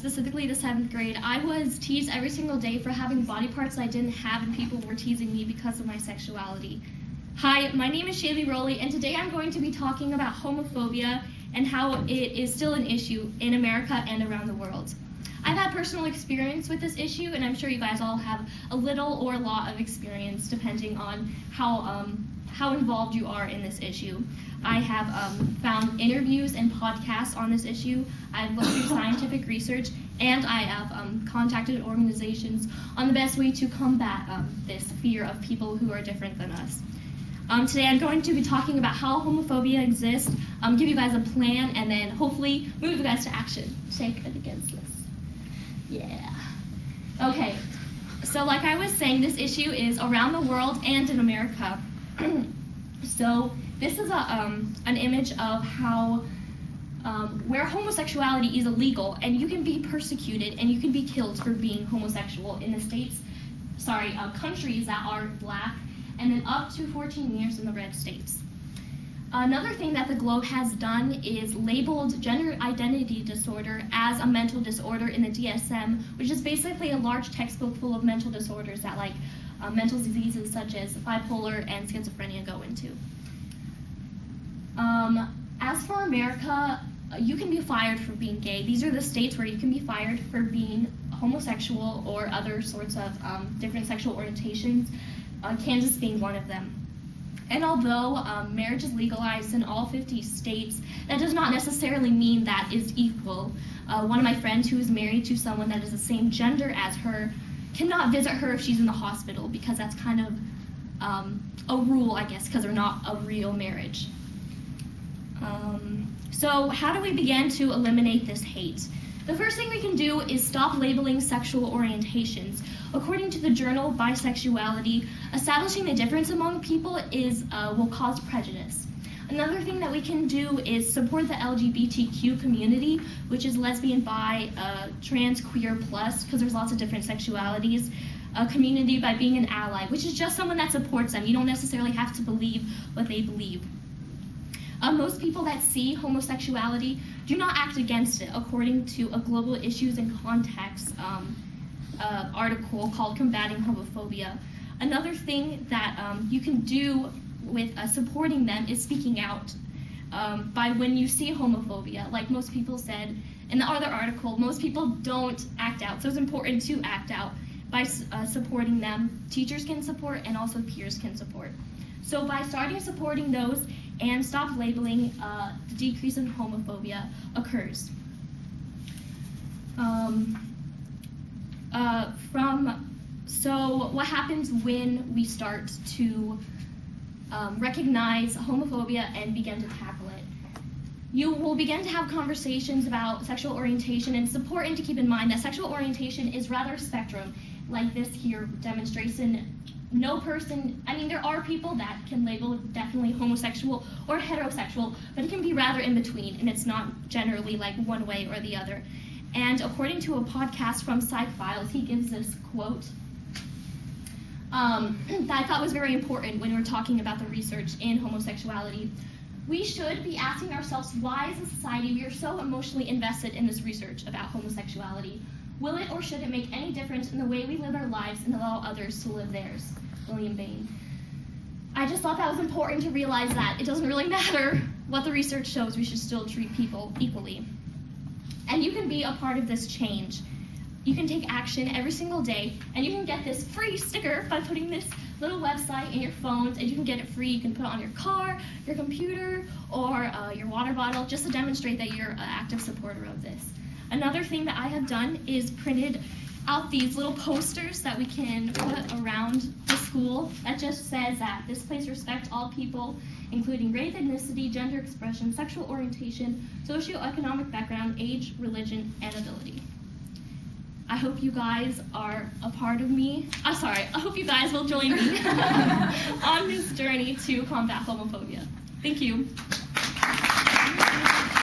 specifically the 7th grade, I was teased every single day for having body parts I didn't have, and people were teasing me because of my sexuality. Hi, my name is Shalee, and today I'm going to be talking about homophobia and how it is still an issue in America and around the world. I've had personal experience with this issue, and I'm sure you guys all have a little or a lot of experience depending on how involved you are in this issue. I have found interviews and podcasts on this issue. I've looked through scientific research, and I have contacted organizations on the best way to combat this fear of people who are different than us. Today I'm going to be talking about how homophobia exists, give you guys a plan, and then hopefully move you guys to action. Shake it against this. Yeah. Okay, so like I was saying, this issue is around the world and in America. So this is an image of how where homosexuality is illegal, and you can be persecuted and you can be killed for being homosexual in the countries that are black, and then up to 14 years in the red states. Another thing that the Globe has done is labeled gender identity disorder as a mental disorder in the DSM, which is basically a large textbook full of mental disorders that mental diseases such as bipolar and schizophrenia go into. As for America, you can be fired for being gay. These are the states where you can be fired for being homosexual or other sorts of different sexual orientations, Kansas being one of them. And although marriage is legalized in all 50 states, that does not necessarily mean that is equal. One of my friends who is married to someone that is the same gender as her cannot visit her if she's in the hospital, because that's kind of a rule, I guess, because they're not a real marriage. So how do we begin to eliminate this hate? The first thing we can do is stop labeling sexual orientations. According to the journal Bisexuality, establishing the difference among people will cause prejudice. Another thing that we can do is support the LGBTQ community, which is lesbian, bi, trans, queer plus, because there's lots of different sexualities. A community by being an ally, which is just someone that supports them. You don't necessarily have to believe what they believe. Most people that see homosexuality do not act against it, according to a Global Issues and Context article called Combating Homophobia. Another thing that you can do with supporting them is speaking out. By when you see homophobia, like most people said in the other article, most people don't act out, so it's important to act out. By supporting them, teachers can support and also peers can support. So by starting supporting those and stop labeling, the decrease in homophobia occurs. So what happens when we start to recognize homophobia and begin to tackle it? You will begin to have conversations about sexual orientation, and it's important to keep in mind that sexual orientation is rather a spectrum, like this here demonstrates. There are people that can label definitely homosexual or heterosexual, but it can be rather in between, and it's not generally like one way or the other. And according to a podcast from Psych Files, he gives this quote that I thought was very important when we're talking about the research in homosexuality. We should be asking ourselves why as a society we are so emotionally invested in this research about homosexuality. Will it or should it make any difference in the way we live our lives and allow others to live theirs? William Bain. I just thought that was important to realize that it doesn't really matter what the research shows, we should still treat people equally. And you can be a part of this change. You can take action every single day, and you can get this free sticker by putting this little website in your phones, and you can get it free. You can put it on your car, your computer, or your water bottle, just to demonstrate that you're an active supporter of this. Another thing that I have done is printed out these little posters that we can put around the school that just says that this place respects all people, including race, ethnicity, gender expression, sexual orientation, socioeconomic background, age, religion, and ability. I hope you guys are a part of me. I hope you guys will join me on this journey to combat homophobia. Thank you.